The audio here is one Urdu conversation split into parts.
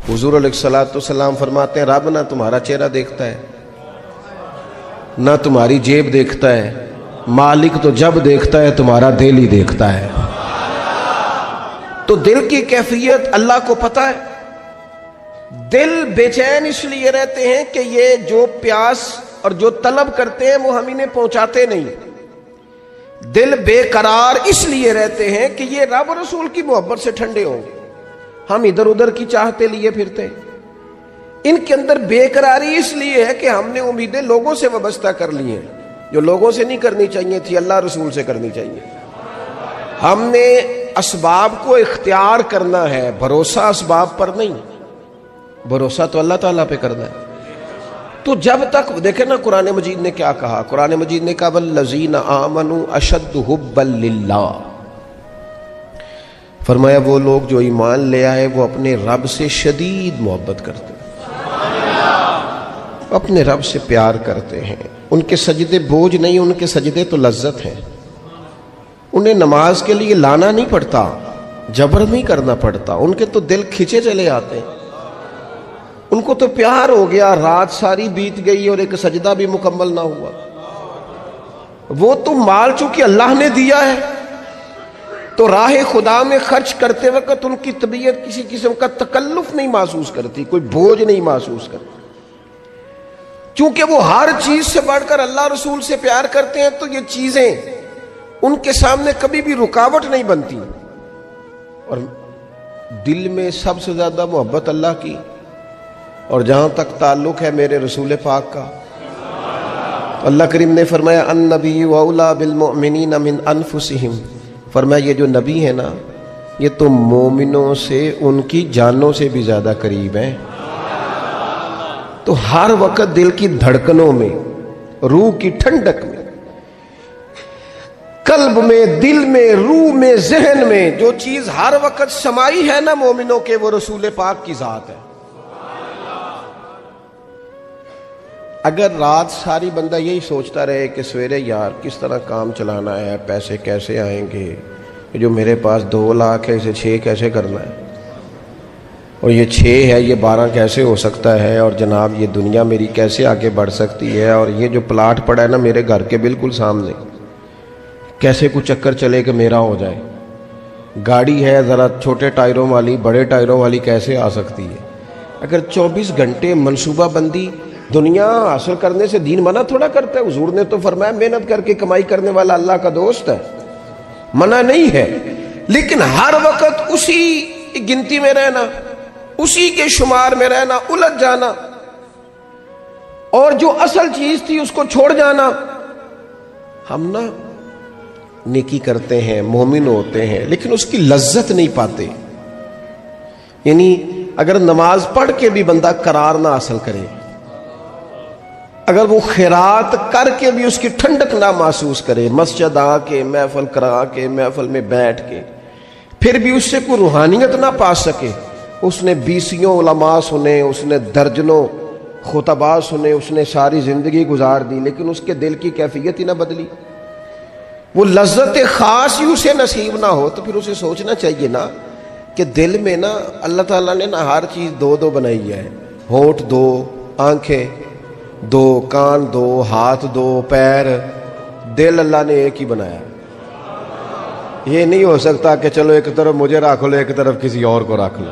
حضور علیہ الصلوۃ والسلام فرماتے ہیں رب نہ تمہارا چہرہ دیکھتا ہے نہ تمہاری جیب دیکھتا ہے، مالک تو جب دیکھتا ہے تمہارا دل ہی دیکھتا ہے۔ تو دل کی کیفیت اللہ کو پتہ ہے۔ دل بے چین اس لیے رہتے ہیں کہ یہ جو پیاس اور جو طلب کرتے ہیں وہ ہم انہیں پہنچاتے نہیں۔ دل بے قرار اس لیے رہتے ہیں کہ یہ رب اور رسول کی محبت سے ٹھنڈے ہوں گے، ہم ادھر ادھر کی چاہتے لیے پھرتے ہیں۔ ان کے اندر بے قراری اس لیے ہے کہ ہم نے امیدیں لوگوں سے وابستہ کر لی ہیں، جو لوگوں سے نہیں کرنی چاہیے تھی، اللہ رسول سے کرنی چاہیے۔ ہم نے اسباب کو اختیار کرنا ہے، بھروسہ اسباب پر نہیں، بھروسہ تو اللہ تعالیٰ پہ کرنا ہے۔ تو جب تک دیکھیں نا قرآن مجید نے کیا کہا، قرآن مجید نے کہا والذین آمنوا اشد حبا للہ، فرمایا وہ لوگ جو ایمان لے آئے وہ اپنے رب سے شدید محبت کرتے ہیں، اپنے رب سے پیار کرتے ہیں۔ ان کے سجدے بوجھ نہیں، ان کے سجدے تو لذت ہیں۔ انہیں نماز کے لیے لانا نہیں پڑتا، جبر نہیں کرنا پڑتا، ان کے تو دل کھچے چلے آتے ہیں۔ ان کو تو پیار ہو گیا، رات ساری بیت گئی اور ایک سجدہ بھی مکمل نہ ہوا۔ وہ تو مال چونکہ اللہ نے دیا ہے تو راہ خدا میں خرچ کرتے وقت ان کی طبیعت کسی قسم کا تکلف نہیں محسوس کرتی، کوئی بوجھ نہیں محسوس کرتی، چونکہ وہ ہر چیز سے بڑھ کر اللہ رسول سے پیار کرتے ہیں۔ تو یہ چیزیں ان کے سامنے کبھی بھی رکاوٹ نہیں بنتی۔ اور دل میں سب سے زیادہ محبت اللہ کی، اور جہاں تک تعلق ہے میرے رسول پاک کا، تو اللہ کریم نے فرمایا النبی اولی بالمؤمنین من انفسہم، فرمایا یہ جو نبی ہے نا یہ تو مومنوں سے ان کی جانوں سے بھی زیادہ قریب ہیں۔ تو ہر وقت دل کی دھڑکنوں میں، روح کی ٹھنڈک میں، قلب میں، دل میں، روح میں، ذہن میں جو چیز ہر وقت سمائی ہے نا مومنوں کے، وہ رسول پاک کی ذات ہے۔ اگر رات ساری بندہ یہی سوچتا رہے کہ سویرے یار کس طرح کام چلانا ہے، پیسے کیسے آئیں گے، جو میرے پاس 2 لاکھ ہے اسے 6 کیسے کرنا ہے، اور یہ 6 ہے یہ 12 کیسے ہو سکتا ہے، اور جناب یہ دنیا میری کیسے آگے بڑھ سکتی ہے، اور یہ جو پلاٹ پڑا ہے نا میرے گھر کے بالکل سامنے کیسے کچھ چکر چلے کہ میرا ہو جائے، گاڑی ہے ذرا چھوٹے ٹائروں والی بڑے ٹائروں والی کیسے آ سکتی ہے۔ اگر 24 گھنٹے منصوبہ بندی دنیا حاصل کرنے سے دین منع تھوڑا کرتا ہے۔ حضور نے تو فرمایا محنت کر کے کمائی کرنے والا اللہ کا دوست ہے، منع نہیں ہے، لیکن ہر وقت اسی گنتی میں رہنا، اسی کے شمار میں رہنا، الجھ جانا، اور جو اصل چیز تھی اس کو چھوڑ جانا۔ ہم نا نیکی کرتے ہیں، مومن ہوتے ہیں، لیکن اس کی لذت نہیں پاتے۔ یعنی اگر نماز پڑھ کے بھی بندہ قرار نہ حاصل کرے، اگر وہ خیرات کر کے بھی اس کی ٹھنڈک نہ محسوس کرے، مسجد آ کے، محفل کرا کے، محفل میں بیٹھ کے، پھر بھی اس سے کوئی روحانیت نہ پا سکے، اس نے 20 علماء سنے، اس نے درجنوں خطباء سنے، اس نے ساری زندگی گزار دی، لیکن اس کے دل کی کیفیت ہی نہ بدلی، وہ لذت خاص ہی اسے نصیب نہ ہو، تو پھر اسے سوچنا چاہیے نا کہ دل میں نا اللہ تعالیٰ نے نا ہر چیز 2 بنائی ہے، ہونٹ 2، آنکھیں 2، کان 2، ہاتھ 2، پیر، دل اللہ نے ایک ہی بنایا۔ یہ نہیں ہو سکتا کہ چلو ایک طرف مجھے رکھ لو ایک طرف کسی اور کو رکھ لو،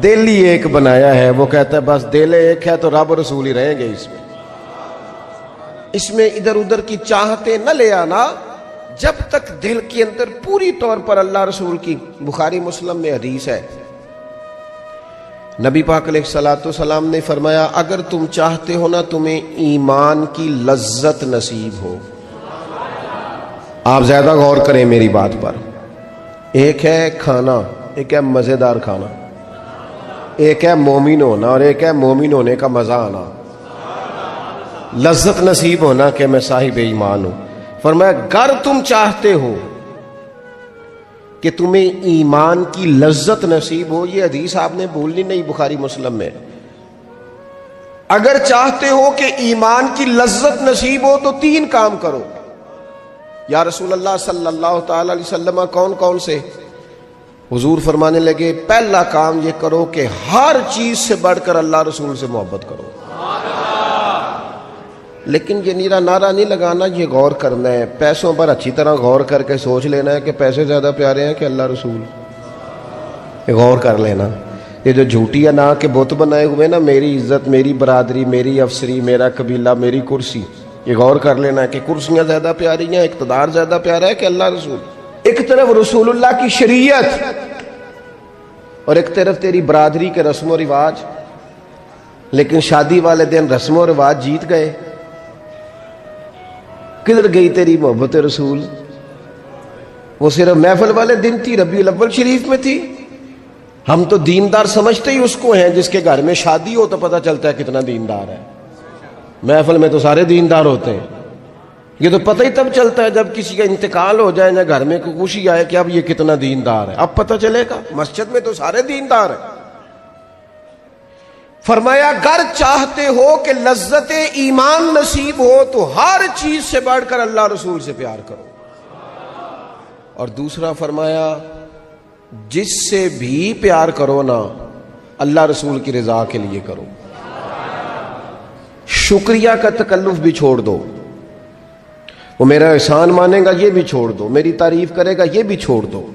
دل ہی ایک بنایا ہے۔ وہ کہتا ہے بس دل ایک ہے تو رب رسول ہی رہیں گے اس میں ادھر ادھر کی چاہتے نہ لے آنا، جب تک دل کے اندر پوری طور پر اللہ رسول کی۔ بخاری مسلم میں حدیث ہے، نبی پاک علیہ الصلوۃ والسلام نے فرمایا اگر تم چاہتے ہو نا تمہیں ایمان کی لذت نصیب ہو، آپ زیادہ غور کریں میری بات پر، ایک ہے کھانا، ایک ہے مزیدار کھانا، ایک ہے مومن ہونا اور ایک ہے مومن ہونے کا مزہ آنا، لذت نصیب ہونا کہ میں صاحب ایمان ہوں۔ فرمایا اگر تم چاہتے ہو کہ تمہیں ایمان کی لذت نصیب ہو، یہ حدیث آپ نے بھولنی نہیں، بخاری مسلم میں، اگر چاہتے ہو کہ ایمان کی لذت نصیب ہو تو 3 کام کرو۔ یا رسول اللہ صلی اللہ تعالی علیہ وسلم کون کون سے؟ حضور فرمانے لگے پہلا کام یہ کرو کہ ہر چیز سے بڑھ کر اللہ رسول سے محبت کرو. لیکن یہ نیرا نعرہ نہیں لگانا، یہ غور کرنا ہے، پیسوں پر اچھی طرح غور کر کے سوچ لینا ہے کہ پیسے زیادہ پیارے ہیں کہ اللہ رسول. یہ غور کر لینا. یہ جو جھوٹی انا کے بت بنائے ہوئے نا، میری عزت، میری برادری، میری افسری، میرا قبیلہ، میری کرسی، یہ غور کر لینا ہے کہ کرسیاں زیادہ پیاری ہیں، اقتدار زیادہ پیارا ہے کہ اللہ رسول. ایک طرف رسول اللہ کی شریعت اور ایک طرف تیری برادری کے رسم و رواج. لیکن شادی والے دن رسم و رواج جیت گئے. کدھر گئی تیری محبت رسول؟ وہ صرف محفل والے دن تھی، ربیع الاول شریف میں تھی. ہم تو دیندار سمجھتے ہی اس کو ہیں جس کے گھر میں شادی ہو تو پتہ چلتا ہے کتنا دیندار ہے. محفل میں تو سارے دیندار ہوتے ہیں. یہ تو پتہ ہی تب چلتا ہے جب کسی کا انتقال ہو جائے یا گھر میں کوئی خوشی آئے کہ اب یہ کتنا دیندار ہے. اب پتہ چلے گا. مسجد میں تو سارے دیندار ہیں. فرمایا گر چاہتے ہو کہ لذت ایمان نصیب ہو تو ہر چیز سے بڑھ کر اللہ رسول سے پیار کرو. اور دوسرا فرمایا جس سے بھی پیار کرو نا اللہ رسول کی رضا کے لیے کرو. شکریہ کا تکلف بھی چھوڑ دو. وہ میرا احسان مانے گا یہ بھی چھوڑ دو، میری تعریف کرے گا یہ بھی چھوڑ دو.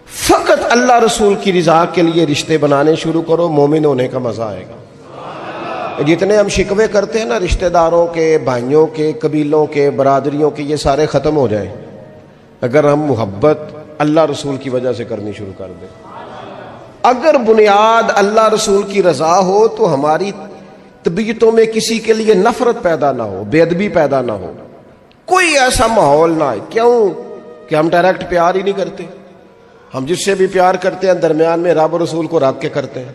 فقط اللہ رسول کی رضا کے لیے رشتے بنانے شروع کرو. مومن ہونے کا مزہ آئے گا. جتنے ہم شکوے کرتے ہیں نا رشتہ داروں کے، بھائیوں کے، قبیلوں کے، برادریوں کے، یہ سارے ختم ہو جائیں اگر ہم محبت اللہ رسول کی وجہ سے کرنی شروع کر دیں. اگر بنیاد اللہ رسول کی رضا ہو تو ہماری طبیعتوں میں کسی کے لیے نفرت پیدا نہ ہو، بے ادبی پیدا نہ ہو، کوئی ایسا ماحول نہ آئے. کیوں کہ ہم ڈائریکٹ پیار ہی نہیں کرتے. ہم جس سے بھی پیار کرتے ہیں درمیان میں رب رسول کو رکھ کے کرتے ہیں.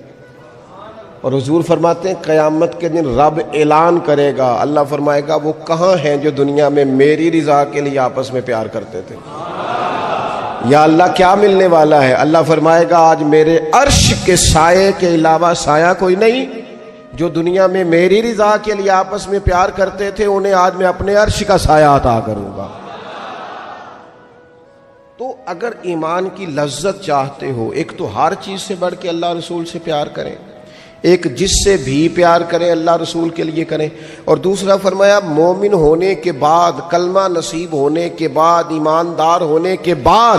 اور حضور فرماتے ہیں قیامت کے دن رب اعلان کرے گا، اللہ فرمائے گا وہ کہاں ہیں جو دنیا میں میری رضا کے لیے آپس میں پیار کرتے تھے. یا اللہ کیا ملنے والا ہے؟ اللہ فرمائے گا آج میرے عرش کے سائے کے علاوہ سایہ کوئی نہیں. جو دنیا میں میری رضا کے لیے آپس میں پیار کرتے تھے انہیں آج میں اپنے عرش کا سایہ عطا کروں گا. تو اگر ایمان کی لذت چاہتے ہو، ایک تو ہر چیز سے بڑھ کے اللہ رسول سے پیار کریں، ایک جس سے بھی پیار کریں اللہ رسول کے لیے کریں. اور دوسرا فرمایا مومن ہونے کے بعد، کلمہ نصیب ہونے کے بعد، ایماندار ہونے کے بعد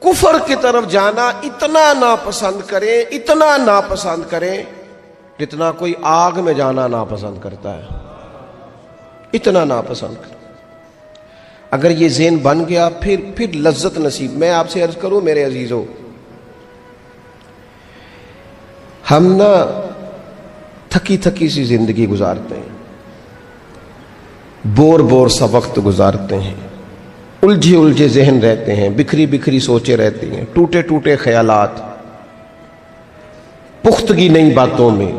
کفر کی طرف جانا اتنا ناپسند کریں، اتنا ناپسند کریں جتنا کوئی آگ میں جانا ناپسند کرتا ہے. اتنا ناپسند کریں. اگر یہ ذہن بن گیا پھر لذت نصیب. میں آپ سے عرض کروں میرے عزیزو، ہم نا تھکی تھکی سی زندگی گزارتے ہیں، بور سا وقت گزارتے ہیں، الجھے ذہن رہتے ہیں، بکھری سوچیں رہتی ہیں، ٹوٹے خیالات، پختگی نہیں باتوں میں،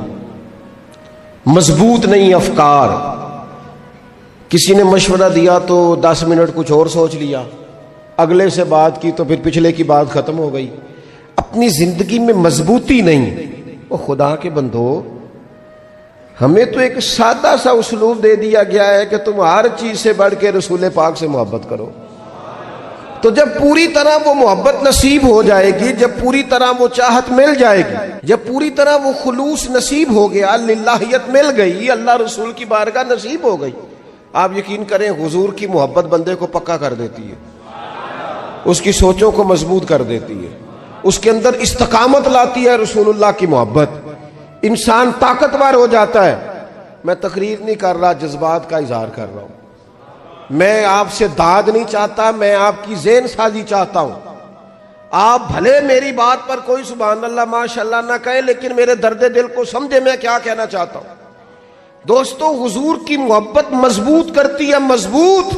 مضبوط نہیں افکار. کسی نے مشورہ دیا تو 10 منٹ کچھ اور سوچ لیا، اگلے سے بات کی تو پھر پچھلے کی بات ختم ہو گئی. اپنی زندگی میں مضبوطی نہیں. وہ خدا کے بندو، ہمیں تو ایک سادہ سا اسلوب دے دیا گیا ہے کہ تم ہر چیز سے بڑھ کے رسول پاک سے محبت کرو. تو جب پوری طرح وہ محبت نصیب ہو جائے گی، جب پوری طرح وہ چاہت مل جائے گی، جب پوری طرح وہ خلوص نصیب ہو گیا، للہیت مل گئی، اللہ رسول کی بارگاہ نصیب ہو گئی، آپ یقین کریں حضور کی محبت بندے کو پکا کر دیتی ہے، اس کی سوچوں کو مضبوط کر دیتی ہے، اس کے اندر استقامت لاتی ہے. رسول اللہ کی محبت انسان طاقتور ہو جاتا ہے. میں تقریر نہیں کر رہا، جذبات کا اظہار کر رہا ہوں. میں آپ سے داد نہیں چاہتا، میں آپ کی ذہن سازی چاہتا ہوں. آپ بھلے میری بات پر کوئی سبحان اللہ ماشاءاللہ نہ کہیں، لیکن میرے درد دل کو سمجھے میں کیا کہنا چاہتا ہوں. دوستو حضور کی محبت مضبوط کرتی ہے، مضبوط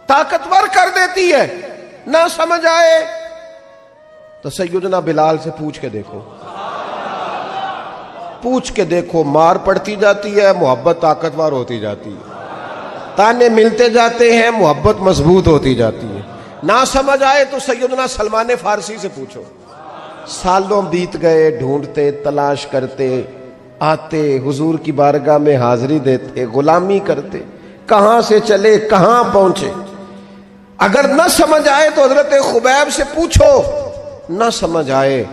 طاقتور کر دیتی ہے. نہ سمجھ آئے تو سیدنا بلال سے پوچھ کے دیکھو، مار پڑتی جاتی ہے، محبت طاقتور ہوتی جاتی ہے، تانے ملتے جاتے ہیں، محبت مضبوط ہوتی جاتی ہے. نہ سمجھ آئے تو سیدنا سلمان فارسی سے پوچھو. سالوں بیت گئے، ڈھونڈتے، تلاش کرتے، آتے حضور کی بارگاہ میں حاضری دیتے، غلامی کرتے، کہاں سے چلے کہاں پہنچے. اگر نہ سمجھ آئے تو حضرت خبیب سے پوچھو، نہ سمجھ آئے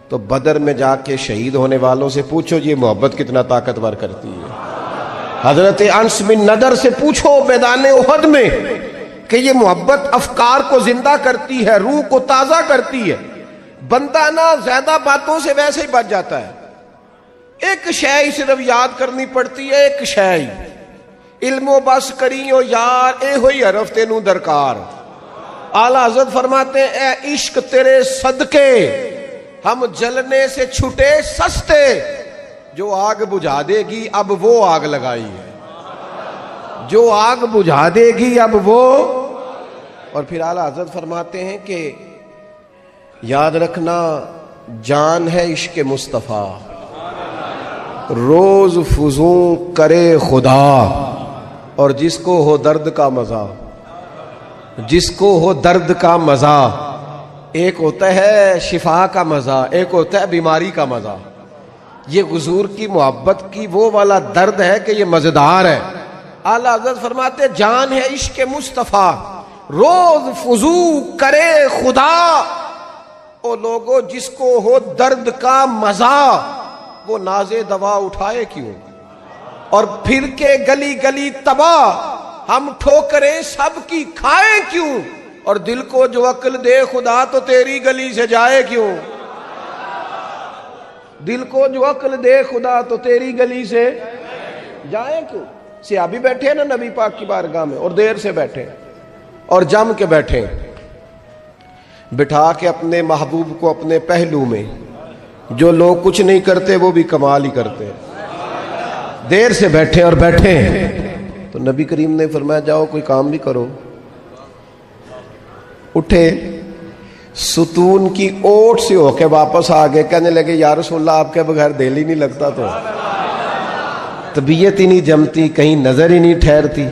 تو بدر میں جا کے شہید ہونے والوں سے پوچھو یہ محبت کتنا طاقتور کرتی ہے۔ حضرت انس بن نضر سے پوچھو میدان احد میں کہ یہ محبت افکار کو زندہ کرتی ہے، روح کو تازہ کرتی ہے۔ بندہ نہ زیادہ باتوں سے ویسے ہی بچ جاتا ہے، ایک شے صرف یاد کرنی پڑتی ہے، ایک شے علم و بس کریو یار اے ہوئی حرف تینوں درکار۔ اعلیٰ حضرت فرماتے ہیں اے عشق تیرے صدقے ہم جلنے سے چھٹے سستے، جو آگ بجھا دے گی اب وہ آگ لگائی ہے، جو آگ بجھا دے گی اب وہ۔ اور پھر اعلیٰ حضرت فرماتے ہیں کہ یاد رکھنا جان ہے عشق مصطفیٰ، روز فزوں کرے خدا، اور جس کو ہو درد کا مزہ، جس کو ہو درد کا مزہ، ایک ہوتا ہے شفا کا مزہ، ایک ہوتا ہے بیماری کا مزہ۔ یہ حضور کی محبت کی وہ والا درد ہے کہ یہ مزیدار ہے۔ اعلیٰ حضرت فرماتے جان ہے عشق مصطفیٰ، روز فزوں کرے خدا، او لوگوں جس کو ہو درد کا مزہ، وہ نازے دوا اٹھائے کیوں، اور پھر کے گلی گلی تباہ ہم ٹھوکریں سب کی کھائے کیوں، اور دل کو جو عقل دے خدا تو تیری گلی سے جائے کیوں، دل کو جو عقل دے خدا تو تیری گلی سے جائے کیوں۔ صحابی بیٹھے ہیں نا نبی پاک کی بارگاہ میں، اور دیر سے بیٹھے اور جم کے بیٹھے، بٹھا کے اپنے محبوب کو اپنے پہلو میں، جو لوگ کچھ نہیں کرتے وہ بھی کمال ہی کرتے ہیں، دیر سے بیٹھے اور بیٹھے تو نبی کریم نے فرمایا جاؤ کوئی کام بھی کرو۔ اٹھے، ستون کی اوٹ سے ہو کے واپس آ گئے، کہنے لگے یا رسول اللہ آپ کے بغیر دل ہی نہیں لگتا، تو طبیعت ہی نہیں جمتی، کہیں نظر ہی نہیں ٹھہرتی۔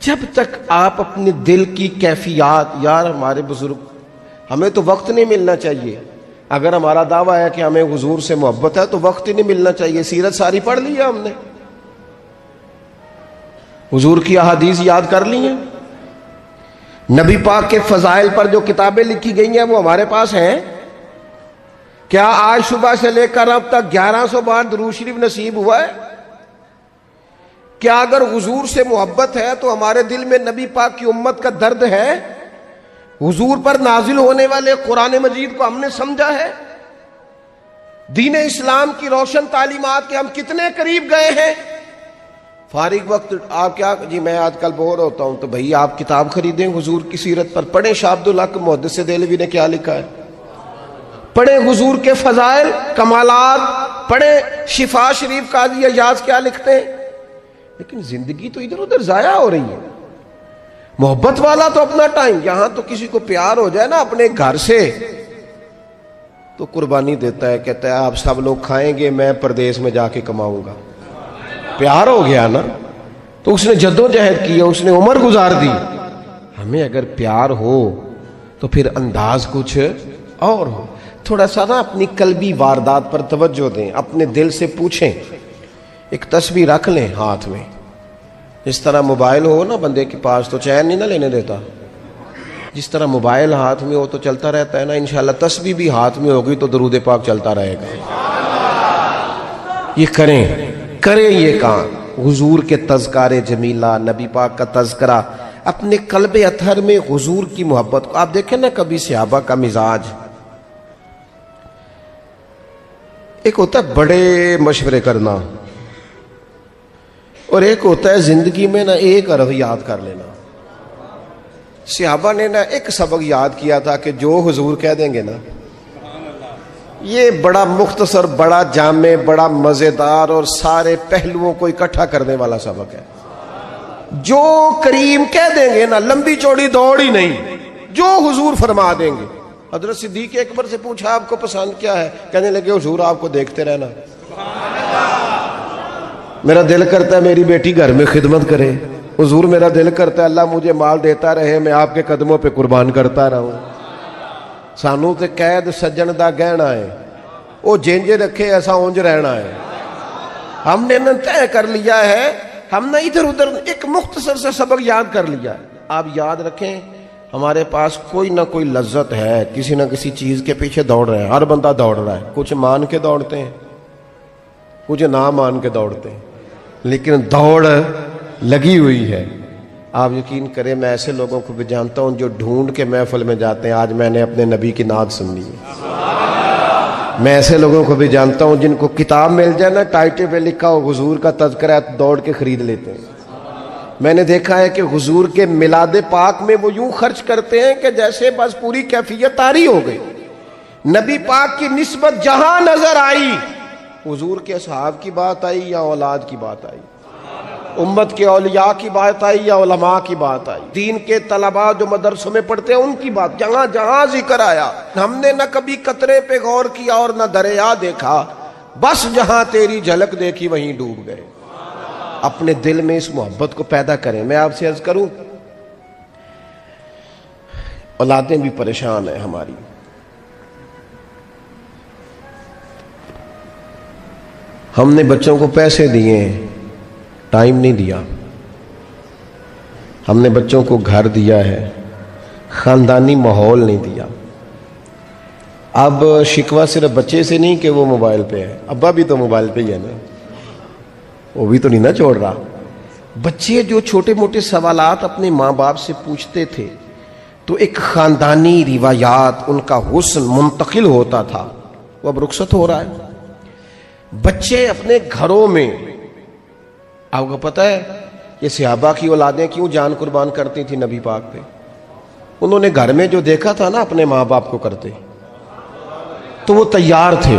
جب تک آپ اپنے دل کی کیفیات، یار ہمارے بزرگ، ہمیں تو وقت نہیں ملنا چاہیے، اگر ہمارا دعویٰ ہے کہ ہمیں حضور سے محبت ہے تو وقت ہی نہیں ملنا چاہیے۔ سیرت ساری پڑھ لی ہے ہم نے، حضور کی احادیث یاد کر لی ہیں، نبی پاک کے فضائل پر جو کتابیں لکھی گئی ہیں وہ ہمارے پاس ہیں۔ کیا آج صبح سے لے کر اب تک 1100 بار درود شریف نصیب ہوا ہے؟ کیا اگر حضور سے محبت ہے تو ہمارے دل میں نبی پاک کی امت کا درد ہے؟ حضور پر نازل ہونے والے قرآن مجید کو ہم نے سمجھا ہے؟ دین اسلام کی روشن تعلیمات کے ہم کتنے قریب گئے ہیں؟ فارغ وقت آپ کیا جی میں آج کل بور ہوتا ہوں تو بھئی آپ کتاب خریدیں حضور کی سیرت پر، پڑھیں شاہ عبدالحق محدث دہلوی نے کیا لکھا ہے، پڑھیں حضور کے فضائل کمالات، پڑھیں شفا شریف قاضی ایاز کیا لکھتے ہیں۔ لیکن زندگی تو ادھر ادھر ضائع ہو رہی ہے۔ محبت والا تو اپنا ٹائم، یہاں تو کسی کو پیار ہو جائے نا اپنے گھر سے تو قربانی دیتا ہے، کہتا ہے آپ سب لوگ کھائیں گے میں پردیس میں جا کے کماؤں گا۔ پیار ہو گیا نا تو اس نے جدوجہد کی، اس نے عمر گزار دی۔ ہمیں اگر پیار ہو تو پھر انداز کچھ اور ہو۔ تھوڑا سا نا اپنی قلبی واردات پر توجہ دیں، اپنے دل سے پوچھیں، ایک تسبیح رکھ لیں ہاتھ میں، جس طرح موبائل ہو نا بندے کے پاس تو چین نہیں نہ لینے دیتا، جس طرح موبائل ہاتھ میں ہو تو چلتا رہتا ہے نا، انشاءاللہ تسبیح بھی ہاتھ میں ہوگی تو درود پاک چلتا رہے گا۔ یہ کریں یہ کام، حضور کے تذکار جمیلہ، نبی پاک کا تذکرہ، اپنے قلب اطہر میں حضور کی محبت کو۔ آپ دیکھیں نا کبھی صحابہ کا مزاج، ایک ہوتا ہے بڑے مشورے کرنا اور ایک ہوتا ہے زندگی میں نا ایک حرف یاد کر لینا۔ صحابہ نے نا ایک سبق یاد کیا تھا کہ جو حضور کہہ دیں گے نا، یہ بڑا مختصر، بڑا جامع، بڑا مزیدار اور سارے پہلوؤں کو اکٹھا کرنے والا سبق ہے۔ جو کریم کہہ دیں گے نا، لمبی چوڑی دوڑ ہی نہیں، جو حضور فرما دیں گے۔ حضرت صدیق اکبر سے پوچھا آپ کو پسند کیا ہے؟ کہنے لگے حضور آپ کو دیکھتے رہنا، میرا دل کرتا ہے میری بیٹی گھر میں خدمت کرے، حضور میرا دل کرتا ہے اللہ مجھے مال دیتا رہے، میں آپ کے قدموں پہ قربان کرتا رہوں۔ سانو تے قید سجن دا گہنا ہے، وہ جینج رکھے ایسا اونج رہنا ہے۔ ہم نے نہ طے کر لیا ہے، ہم نے ادھر ادھر ایک مختصر سے سبق یاد کر لیا ہے۔ آپ یاد رکھیں ہمارے پاس کوئی نہ کوئی لذت ہے، کسی نہ کسی چیز کے پیچھے دوڑ رہے ہیں، ہر بندہ دوڑ رہا ہے، کچھ مان کے دوڑتے ہیں، کچھ نہ مان کے دوڑتے ہیں، لیکن دوڑ لگی ہوئی ہے۔ آپ یقین کریں میں ایسے لوگوں کو بھی جانتا ہوں جو ڈھونڈ کے محفل میں جاتے ہیں، آج میں نے اپنے نبی کی نعت سننی ہے۔ میں ایسے لوگوں کو بھی جانتا ہوں جن کو کتاب مل جائے نا، ٹائٹل پہ لکھا ہو حضور کا تذکرہ، دوڑ کے خرید لیتے ہیں۔ میں نے دیکھا ہے کہ حضور کے میلاد پاک میں وہ یوں خرچ کرتے ہیں کہ جیسے بس پوری کیفیت طاری ہو گئی۔ نبی پاک کی نسبت جہاں نظر آئی، حضور کے اصحاب کی بات آئی یا اولاد کی بات آئی، امت کے اولیاء کی بات آئی یا علماء کی بات آئی، دین کے طلباء جو مدرسوں میں پڑھتے ہیں ان کی بات، جہاں جہاں ذکر آیا، ہم نے نہ کبھی قطرے پہ غور کیا اور نہ دریا دیکھا، بس جہاں تیری جھلک دیکھی وہیں ڈوب گئے۔ اپنے دل میں اس محبت کو پیدا کریں۔ میں آپ سے عرض کروں، اولادیں بھی پریشان ہیں ہماری، ہم نے بچوں کو پیسے دیے ہیں، ٹائم نہیں دیا، ہم نے بچوں کو گھر دیا ہے، خاندانی ماحول نہیں دیا۔ اب شکوہ صرف بچے سے نہیں کہ وہ موبائل پہ ہے، ابا بھی تو موبائل پہ ہی ہے نا، وہ بھی تو نہیں نا چھوڑ رہا۔ بچے جو چھوٹے موٹے سوالات اپنے ماں باپ سے پوچھتے تھے تو ایک خاندانی روایات، ان کا حسن منتقل ہوتا تھا، وہ اب رخصت ہو رہا ہے۔ بچے اپنے گھروں میں، آپ کو پتہ ہے یہ صحابہ کی اولادیں کیوں جان قربان کرتی تھی نبی پاک پہ؟ انہوں نے گھر میں جو دیکھا تھا نا اپنے ماں باپ کو کرتے، تو وہ تیار تھے۔